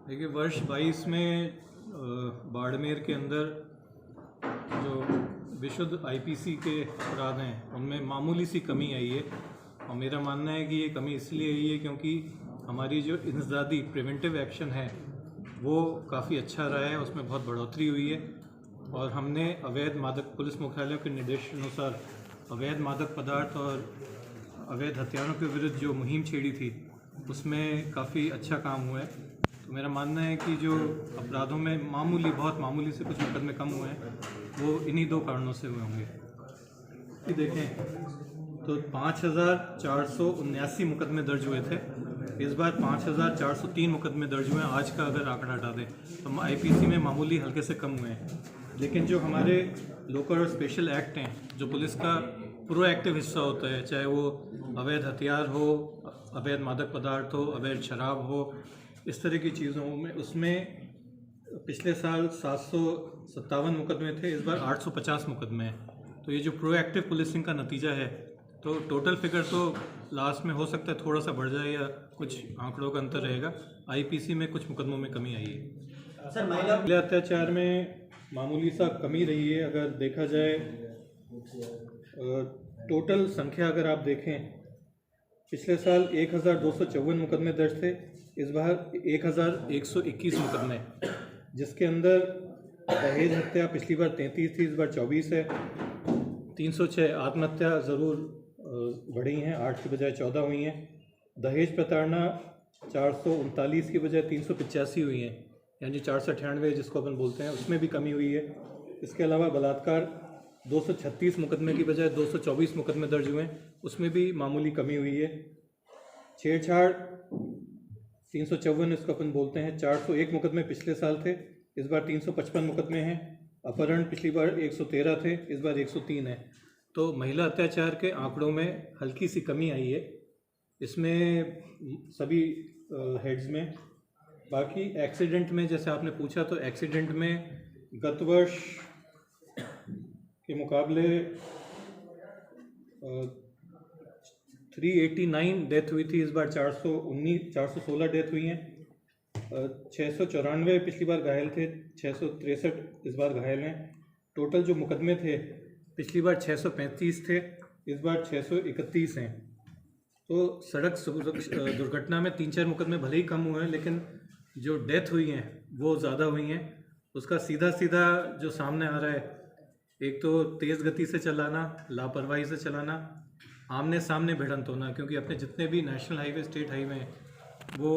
देखिए वर्ष 22 में बाड़मेर के अंदर जो विशुद्ध आईपीसी के अपराध हैं उनमें मामूली सी कमी आई है। और मेरा मानना है कि ये कमी इसलिए आई है क्योंकि हमारी जो इंसदादी प्रिवेंटिव एक्शन है वो काफ़ी अच्छा रहा है, उसमें बहुत बढ़ोतरी हुई है। और हमने अवैध मादक पुलिस मुख्यालयों के निर्देशानुसार अवैध मादक पदार्थ और अवैध हथियारों के विरुद्ध जो मुहिम छेड़ी थी उसमें काफ़ी अच्छा काम हुआ है। तो मेरा मानना है कि जो अपराधों में बहुत मामूली से कुछ मुकदमे कम हुए हैं वो इन्हीं दो कारणों से हुए होंगे। कि देखें तो 5,479 मुकदमे दर्ज हुए थे, इस बार 5,403 मुकदमे दर्ज हुए हैं। आज का अगर आंकड़ा हटा दें तो आईपीसी में मामूली हल्के से कम हुए हैं। लेकिन जो हमारे लोकल और स्पेशल एक्ट हैं जो पुलिस का प्रोएक्टिव हिस्सा होता है, चाहे वो अवैध हथियार हो, अवैध मादक पदार्थ हो, अवैध शराब हो, इस तरह की चीज़ों में, उसमें पिछले साल 757 मुकदमे थे, इस बार 850 मुकदमे हैं। तो ये जो प्रोएक्टिव पुलिसिंग का नतीजा है, तो टोटल फिगर तो लास्ट में हो सकता है थोड़ा सा बढ़ जाए या कुछ आंकड़ों का अंतर रहेगा। आईपीसी में कुछ मुकदमों में कमी आई है। सर, महिला अत्याचार में मामूली सा कमी रही है। अगर देखा जाए टोटल संख्या अगर आप देखें, पिछले साल 1,254 मुकदमे दर्ज थे, इस बार 1,121 मुकदमे, जिसके अंदर दहेज हत्या पिछली बार 33 थी, इस बार 24 है। 306 आत्महत्या ज़रूर बढ़ी हैं, 8 की बजाय 14 हुई हैं। दहेज प्रताड़ना 439 की बजाय 385 हुई हैं, यानी 498 जिसको अपन बोलते हैं, उसमें भी कमी हुई है। इसके अलावा बलात्कार 236 मुकदमे की बजाय 224 मुकदमे दर्ज हुए हैं, उसमें भी मामूली कमी हुई है। छेड़छाड़ 354 इसको अपन बोलते हैं, 401 मुकदमे पिछले साल थे, इस बार 355 मुकदमे हैं। अपहरण पिछली बार 113 थे, इस बार 103 है। तो महिला अत्याचार के आंकड़ों में हल्की सी कमी आई है इसमें सभी हेड्स में। बाकी एक्सीडेंट में जैसे आपने पूछा, तो एक्सीडेंट में गत वर्ष के मुकाबले 389 डेथ हुई थी, इस बार 416 डेथ हुई हैं। 694 पिछली बार घायल थे, 663 इस बार घायल हैं। टोटल जो मुकदमे थे पिछली बार 635 थे, इस बार 631 हैं। तो सड़क दुर्घटना में 3-4 मुकदमे भले ही कम हुए हैं, लेकिन जो डेथ हुई हैं वो ज़्यादा हुई हैं। उसका सीधा जो सामने आ रहा है, एक तो तेज़ गति से चलाना, लापरवाही से चलाना, आमने सामने भिड़ंत होना, क्योंकि अपने जितने भी नेशनल हाईवे, स्टेट हाईवे हैं, वो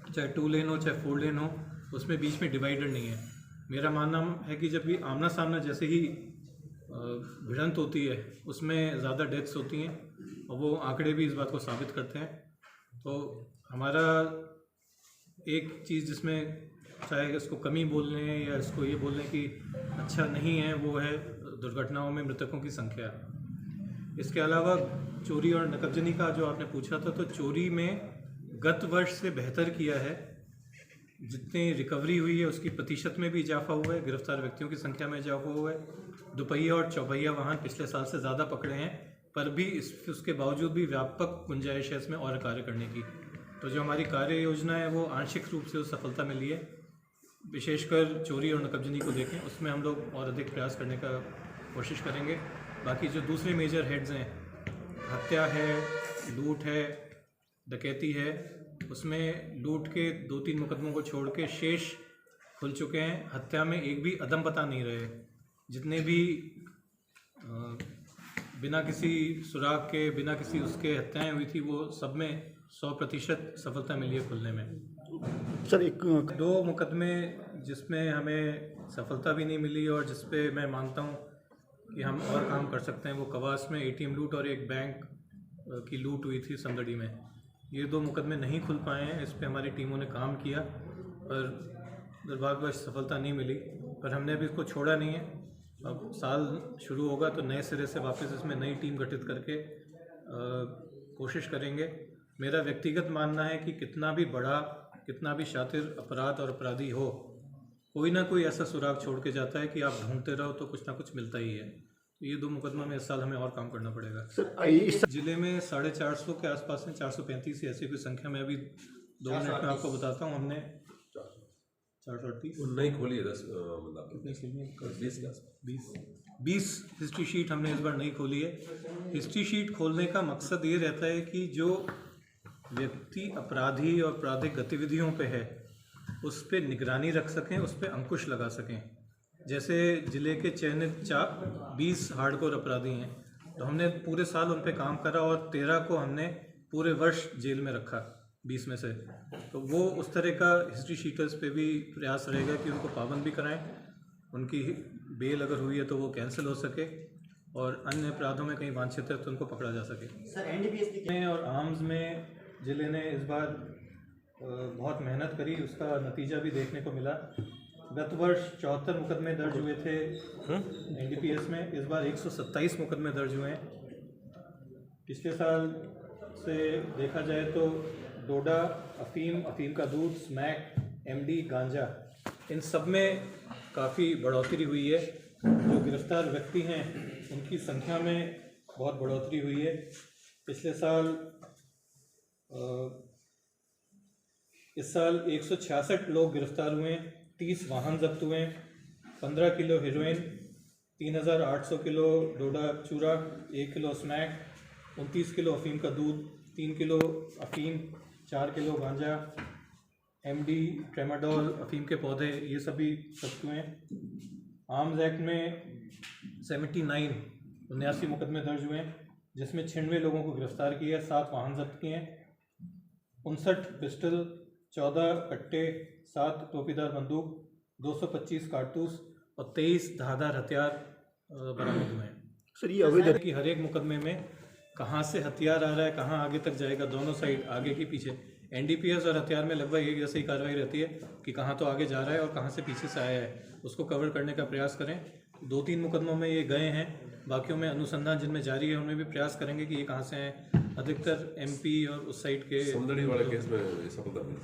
चाहे 2 लेन हो चाहे 4 लेन हो, उसमें बीच में डिवाइडर नहीं है। मेरा मानना है कि जब भी आमना सामना जैसे ही भिड़ंत होती है उसमें ज़्यादा डेथ्स होती हैं, और वो आंकड़े भी इस बात को साबित करते हैं। तो हमारा एक चीज़ जिसमें चाहे इसको कमी बोल लें या इसको ये बोल लें कि अच्छा नहीं है, वो है दुर्घटनाओं में मृतकों की संख्या। इसके अलावा चोरी और नकबजनी का जो आपने पूछा था, तो चोरी में गत वर्ष से बेहतर किया है। जितनी रिकवरी हुई है उसकी प्रतिशत में भी इजाफा हुआ है, गिरफ्तार व्यक्तियों की संख्या में इजाफा हुआ है। दुपहिया और चौपहिया वाहन पिछले साल से ज़्यादा पकड़े हैं, पर भी उसके बावजूद भी व्यापक गुंजाइश है इसमें और कार्य करने की। तो जो हमारी कार्य योजना है वो आंशिक रूप से उस सफलता मिली है। विशेषकर चोरी और नकबजनी को देखें, उसमें हम लोग और अधिक प्रयास करने का कोशिश करेंगे। बाकी जो दूसरे मेजर हेड्स हैं, हत्या है, लूट है, डकैती है, उसमें लूट के 2-3 मुकदमों को छोड़ के शेष खुल चुके हैं। हत्या में एक भी अदम पता नहीं रहे, जितने भी बिना किसी सुराग के, बिना किसी उसके हत्याएं हुई थी, वो सब में 100% सफलता मिली है खुलने में। सर, एक 2 मुकदमे जिसमें हमें सफलता भी नहीं मिली और जिस पे मैं मानता हूँ कि हम और काम कर सकते हैं, वो कवास में एटीएम लूट और एक बैंक की लूट हुई थी समदड़ी में। ये 2 मुकदमे नहीं खुल पाए हैं, इस पे हमारी टीमों ने काम किया, पर दुर्भाग्यवश सफलता नहीं मिली। पर हमने अभी इसको छोड़ा नहीं है। अब साल शुरू होगा तो नए सिरे से वापस इसमें नई टीम गठित करके कोशिश करेंगे। मेरा व्यक्तिगत मानना है कि कितना भी बड़ा, कितना भी शातिर अपराध और अपराधी हो, कोई ना कोई ऐसा सुराग छोड़ के जाता है कि आप ढूंढते रहो तो कुछ ना कुछ मिलता ही है। तो ये 2 मुकदमा में इस साल हमें और काम करना पड़ेगा। सर, जिले में 450 के आसपास में 435 ऐसी कोई संख्या में, अभी 2 मिनट में आपको बताता हूँ। हमने 438 नहीं खोली है 10 मतलब कितनी सीढ़ियाँ? 20 के आसपास। 20 हिस्ट्री शीट हमने इस बार नहीं खोली है। हिस्ट्री शीट खोलने का मकसद ये रहता है कि जो व्यक्ति अपराधी और आपराधिक गतिविधियों पे है उस पर निगरानी रख सकें, उस पर अंकुश लगा सकें। जैसे ज़िले के चयनित 20 हार्डकोर अपराधी हैं, तो हमने पूरे साल उन पे काम करा और 13 को हमने पूरे वर्ष जेल में रखा 20 में से। तो वो उस तरह का हिस्ट्री शीटर्स पे भी प्रयास रहेगा कि उनको पाबंद भी कराएं, उनकी बेल अगर हुई है तो वो कैंसिल हो सके, और अन्य अपराधों में कहीं वांछित है तो उनको पकड़ा जा सके। सर एनडीपीएस में और आर्म्स में ज़िले ने इस बार बहुत मेहनत करी, उसका नतीजा भी देखने को मिला। गत वर्ष 74 मुकदमे दर्ज हुए थे एनडीपीएस में, इस बार 127 मुकदमे दर्ज हुए हैं। पिछले साल से देखा जाए तो डोडा, अफीम का दूध, स्मैक, एमडी, गांजा, इन सब में काफ़ी बढ़ोतरी हुई है। जो गिरफ्तार व्यक्ति हैं उनकी संख्या में बहुत बढ़ोतरी हुई है। पिछले साल इस साल 166 लोग गिरफ्तार हुए हैं, 30 वाहन जब्त हुए हैं, 15 किलो हेरोइन, 3800 किलो डोडा चूरा, 1 किलो स्मैक, 29 किलो अफीम का दूध, 3 किलो अफीम, 4 किलो गांजा, एमडी, ट्रेमाडोल, अफीम के पौधे, ये सभी जब्त हुए हैं। आर्म्स एक्ट में 79 मुकदमे दर्ज हुए हैं, जिसमें 96 लोगों को गिरफ्तार किया, 7 वाहन जब्त किए हैं, 59 पिस्टल, 14 कट्टे, 7 टोपीदार बंदूक, 225 कारतूस और 23 धारदार हथियार बरामद हुए हैं। सर ये अवैध कि हर एक मुकदमे में कहाँ से हथियार आ रहा है, कहाँ आगे तक जाएगा, दोनों साइड, आगे की पीछे। एनडीपीएस और हथियार में लगभग एक जैसी कार्रवाई रहती है कि कहाँ तो आगे जा रहा है और कहाँ से पीछे से आया है, उसको कवर करने का प्रयास करें। 2-3 मुकदमों में ये गए हैं, बाकियों में अनुसंधान जिनमें जारी है उनमें भी प्रयास करेंगे कि ये कहाँ से हैं। अधिकतर एमपी और उस साइड के समदड़ी वाले केस में ये सफलता मिली।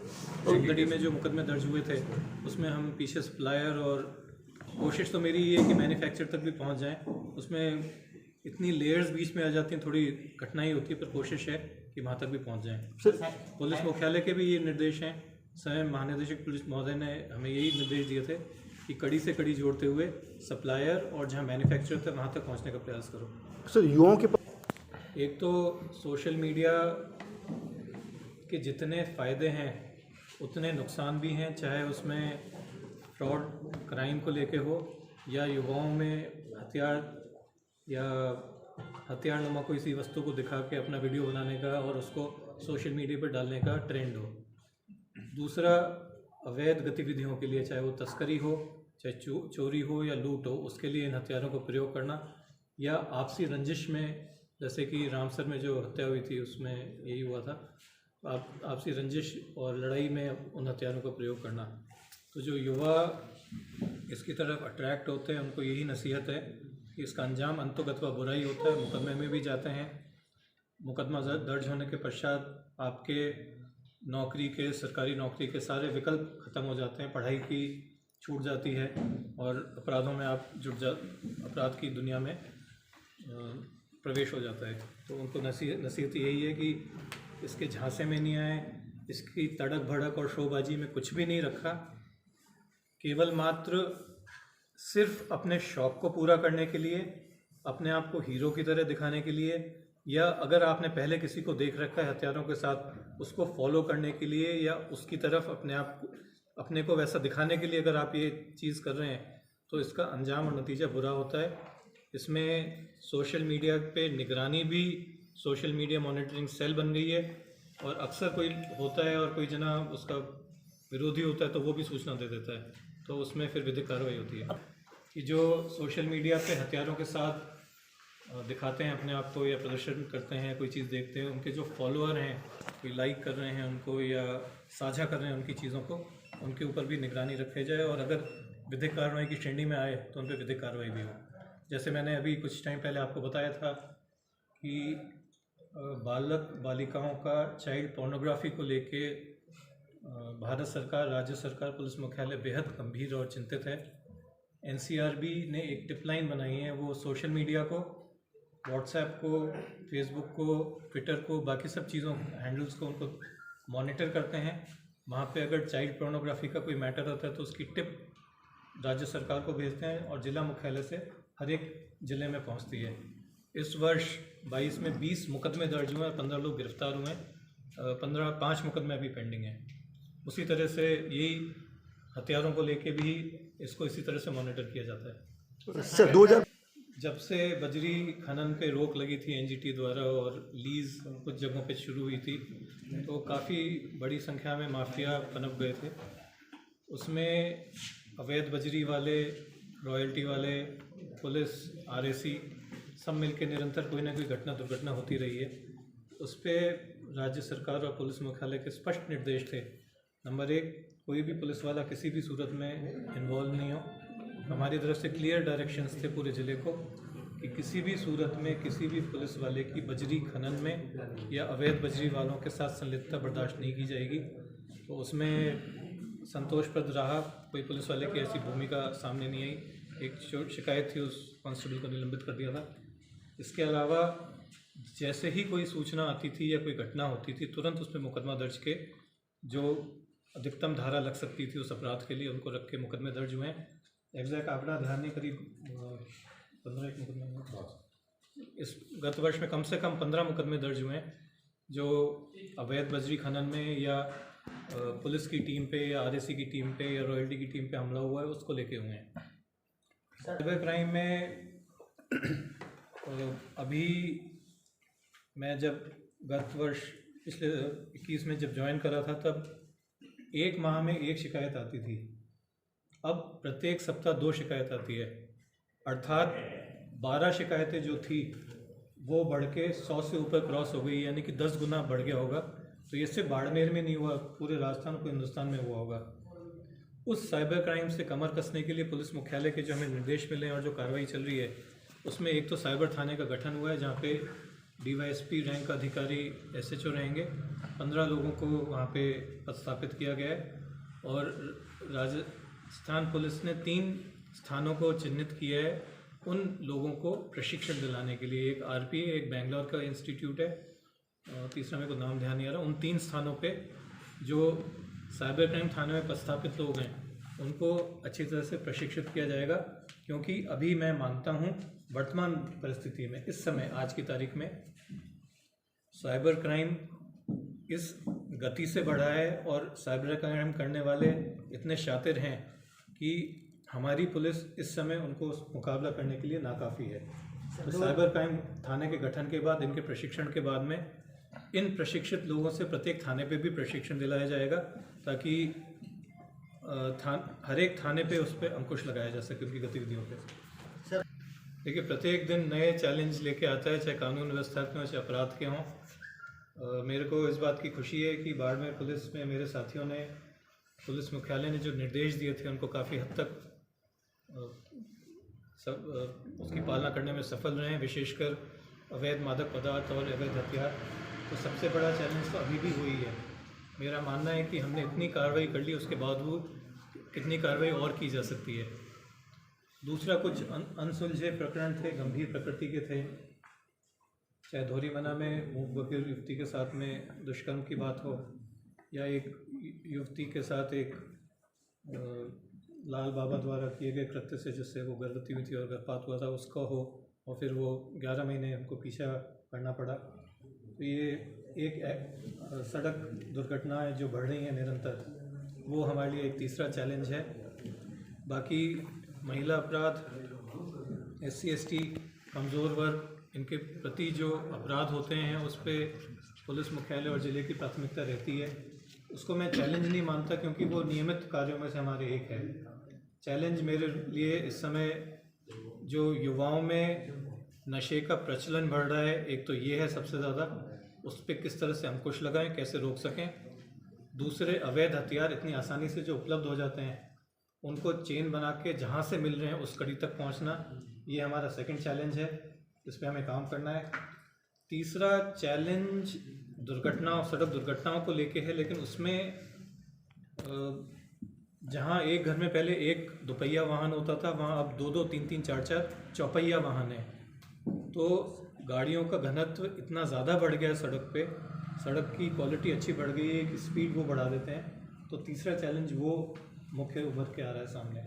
समदड़ी में जो मुकदमे दर्ज हुए थे उसमें हम पीछे सप्लायर, और कोशिश तो मेरी ये है कि मैन्युफैक्चर तक भी पहुंच जाएं। उसमें इतनी लेयर्स बीच में आ जाती हैं, थोड़ी कठिनाई होती है, पर कोशिश है कि वहाँ तक भी पहुँच जाएं। पुलिस मुख्यालय के भी ये निर्देश हैं, स्वयं महानिदेशक पुलिस महोदय ने हमें यही निर्देश दिए थे कि कड़ी से कड़ी जोड़ते हुए सप्लायर और जहाँ मैन्युफैक्चर थे वहाँ तक पहुँचने का प्रयास करो। सर युवाओं के एक तो सोशल मीडिया के जितने फ़ायदे हैं उतने नुकसान भी हैं, चाहे उसमें फ्रॉड, क्राइम को लेके हो, या युवाओं में हथियारनुमा कोई सी वस्तु को दिखा के अपना वीडियो बनाने का और उसको सोशल मीडिया पर डालने का ट्रेंड हो। दूसरा, अवैध गतिविधियों के लिए, चाहे वो तस्करी हो, चाहे चोरी हो या लूट हो, उसके लिए इन हथियारों का प्रयोग करना, या आपसी रंजिश में, जैसे कि रामसर में जो हत्या हुई थी उसमें यही हुआ था, आपसी रंजिश और लड़ाई में उन हथियारों का प्रयोग करना। तो जो युवा इसकी तरफ अट्रैक्ट होते हैं उनको यही नसीहत है कि इसका अंजाम अंतोगत्वा बुराई होता है। मुकदमे में भी जाते हैं, मुकदमा दर्ज होने के पश्चात आपके नौकरी के, सरकारी नौकरी के सारे विकल्प ख़त्म हो जाते हैं, पढ़ाई की छूट जाती है और अपराधों में आप अपराध की दुनिया में प्रवेश हो जाता है। तो उनको नसीहत यही है कि इसके झांसे में नहीं आए, इसकी तड़क भड़क और शोबाजी में कुछ भी नहीं रखा, केवल मात्र सिर्फ अपने शौक़ को पूरा करने के लिए, अपने आप को हीरो की तरह दिखाने के लिए, या अगर आपने पहले किसी को देख रखा है हथियारों के साथ, उसको फॉलो करने के लिए या उसकी तरफ अपने को वैसा दिखाने के लिए अगर आप ये चीज़ कर रहे हैं तो इसका अंजाम और नतीजा बुरा होता है। इसमें सोशल मीडिया पे निगरानी भी, सोशल मीडिया मॉनिटरिंग सेल बन गई है, और अक्सर कोई होता है और कोई जना उसका विरोधी होता है तो वो भी सूचना दे देता है, तो उसमें फिर विधिक कार्रवाई होती है। कि जो सोशल मीडिया पे हथियारों के साथ दिखाते हैं अपने आप को या प्रदर्शन करते हैं, कोई चीज़ देखते हैं, उनके जो फॉलोअर हैं, कोई लाइक कर रहे हैं उनको या साझा कर रहे हैं उनकी चीज़ों को, उनके ऊपर भी निगरानी रखी जाए, और अगर विधिक कार्रवाई की श्रेणी में आए तो उन पर विधिक कार्रवाई भी हो। जैसे मैंने अभी कुछ टाइम पहले आपको बताया था कि बालक बालिकाओं का चाइल्ड पोर्नोग्राफी को लेके भारत सरकार, राज्य सरकार, पुलिस मुख्यालय बेहद गंभीर और चिंतित है। एनसीआरबी ने एक टिपलाइन बनाई है, वो सोशल मीडिया को, व्हाट्सएप को, फेसबुक को, ट्विटर को, बाकी सब चीज़ों हैंडल्स को उनको मॉनिटर करते हैं, वहाँ पे अगर चाइल्ड पोर्नोग्राफी का कोई मैटर होता है तो उसकी टिप राज्य सरकार को भेजते हैं और जिला मुख्यालय से हर एक ज़िले में पहुँचती है। इस वर्ष 22 में 20 मुकदमे दर्ज हुए हैं, 15 लोग गिरफ्तार हुए हैं, 5 मुकदमे अभी पेंडिंग हैं। उसी तरह से यही हथियारों को लेके भी इसको इसी तरह से मॉनिटर किया जाता है। सर 2000 जब से बजरी खनन पे रोक लगी थी एनजीटी द्वारा और लीज कुछ जगहों पे शुरू हुई थी तो काफ़ी बड़ी संख्या में माफिया पनप गए थे। उसमें अवैध बजरी वाले, रॉयल्टी वाले, पुलिस, आरएसी सब मिलकर निरंतर कोई ना कोई घटना दुर्घटना होती रही है। उस पर राज्य सरकार और पुलिस मुख्यालय के स्पष्ट निर्देश थे। नंबर 1, कोई भी पुलिस वाला किसी भी सूरत में इन्वॉल्व नहीं हो। हमारी तरफ से क्लियर डायरेक्शंस थे पूरे ज़िले को कि किसी भी सूरत में किसी भी पुलिस वाले की बजरी खनन में या अवैध बजरी वालों के साथ संलिप्तता बर्दाश्त नहीं की जाएगी। तो उसमें संतोषप्रद रहा, कोई पुलिस वाले की ऐसी भूमिका सामने नहीं आई। एक शिकायत थी, उस कांस्टेबल को निलंबित कर दिया था। इसके अलावा जैसे ही कोई सूचना आती थी या कोई घटना होती थी तुरंत उस पर मुकदमा दर्ज के जो अधिकतम धारा लग सकती थी उस अपराध के लिए उनको रख के मुकदमे दर्ज हुए हैं। एग्जैक्ट आंकड़ा ध्यान नहीं, करीब 15 मुकदमे हुए। इस गत वर्ष में कम से कम 15 मुकदमे दर्ज हुए हैं जो अवैध बजरी खनन में या पुलिस की टीम पे या आरएसी की टीम पे या रॉयल्टी की टीम पे हमला हुआ है उसको लेके हुए हैं। साइबर क्राइम में अभी मैं जब गत वर्ष पिछले 21 में जब ज्वाइन करा था तब 1 माह में 1 शिकायत आती थी। अब प्रत्येक सप्ताह 2 शिकायत आती है, अर्थात 12 शिकायतें जो थी वो बढ़ के 100 से ऊपर क्रॉस हो गई, यानी कि 10 गुना बढ़ गया होगा। तो ये सिर्फ बाड़मेर में नहीं हुआ, पूरे राजस्थान पूरे हिंदुस्तान में हुआ होगा। उस साइबर क्राइम से कमर कसने के लिए पुलिस मुख्यालय के जो हमें निर्देश मिले हैं और जो कार्रवाई चल रही है उसमें एक तो साइबर थाने का गठन हुआ है जहाँ पे डीवाईएसपी रैंक का अधिकारी एसएचओ रहेंगे। 15 लोगों को वहाँ पे पदस्थापित किया गया है और राजस्थान पुलिस ने 3 स्थानों को चिन्हित किया है उन लोगों को प्रशिक्षण दिलाने के लिए। एक आरपीए, एक बेंगलोर का इंस्टीट्यूट है और तीसरा मेरे को नाम ध्यान नहीं आ रहा। उन 3 स्थानों पे जो साइबर क्राइम थाने में पदस्थापित लोग हैं उनको अच्छी तरह से प्रशिक्षित किया जाएगा, क्योंकि अभी मैं मानता हूँ वर्तमान परिस्थिति में इस समय आज की तारीख में साइबर क्राइम इस गति से बढ़ा है और साइबर क्राइम करने वाले इतने शातिर हैं कि हमारी पुलिस इस समय उनको मुकाबला करने के लिए नाकाफ़ी है। तो साइबर क्राइम थाने के गठन के बाद, इनके प्रशिक्षण के बाद में इन प्रशिक्षित लोगों से प्रत्येक थाने पे भी प्रशिक्षण दिलाया जाएगा ताकि हर एक थाने पे उस पर अंकुश लगाया जा सके उनकी गतिविधियों पे। देखिए, प्रत्येक दिन नए चैलेंज लेके आता है, चाहे कानून व्यवस्था के हों चाहे अपराध के हों। मेरे को इस बात की खुशी है कि बाड़मेर पुलिस में मेरे साथियों ने, पुलिस मुख्यालय ने जो निर्देश दिए थे उनको काफ़ी हद तक उसकी पालना करने में सफल रहे हैं, विशेषकर अवैध मादक पदार्थ और अवैध हथियार। तो सबसे बड़ा चैलेंज तो अभी भी वही है। मेरा मानना है कि हमने इतनी कार्रवाई कर ली, उसके बावजूद कितनी कार्रवाई और की जा सकती है। दूसरा, कुछ अनसुलझे प्रकरण थे, गंभीर प्रकृति के थे, चाहे धोरीमना में मूक बधिर युवती के साथ में दुष्कर्म की बात हो या एक युवती के साथ एक लाल बाबा द्वारा किए गए कृत्य से जिससे वो गर्भवती हुई थी और गर्भपात हुआ था उसका हो, और फिर वो 11 महीने उनको पीछा करना पड़ा। तो ये एक सड़क दुर्घटनाएं जो बढ़ रही हैं निरंतर, वो हमारे लिए एक तीसरा चैलेंज है। बाकी महिला अपराध, SC ST, कमज़ोर वर्ग, इनके प्रति जो अपराध होते हैं उस पर पुलिस मुख्यालय और ज़िले की प्राथमिकता रहती है। उसको मैं चैलेंज नहीं मानता क्योंकि वो नियमित कार्यों में से हमारे एक है। चैलेंज मेरे लिए इस समय जो युवाओं में नशे का प्रचलन बढ़ रहा है, एक तो ये है सबसे ज़्यादा, उस पर किस तरह से अंकुश लगाएं, कैसे रोक सकें। दूसरे, अवैध हथियार इतनी आसानी से जो उपलब्ध हो जाते हैं उनको चेन बना के जहाँ से मिल रहे हैं उस कड़ी तक पहुँचना, ये हमारा सेकंड चैलेंज है, इस पर हमें काम करना है। तीसरा चैलेंज दुर्घटनाओं, सड़क दुर्घटनाओं को लेके है, लेकिन उसमें जहाँ एक घर में पहले एक दोपहिया वाहन होता था वहाँ अब 2-2, 3-3, 4-4 चौपहिया वाहन है। तो गाड़ियों का घनत्व इतना ज़्यादा बढ़ गया है सड़क पे, सड़क की क्वालिटी अच्छी बढ़ गई है कि स्पीड वो बढ़ा देते हैं। तो तीसरा चैलेंज वो मुख्य उभर के आ रहा है सामने।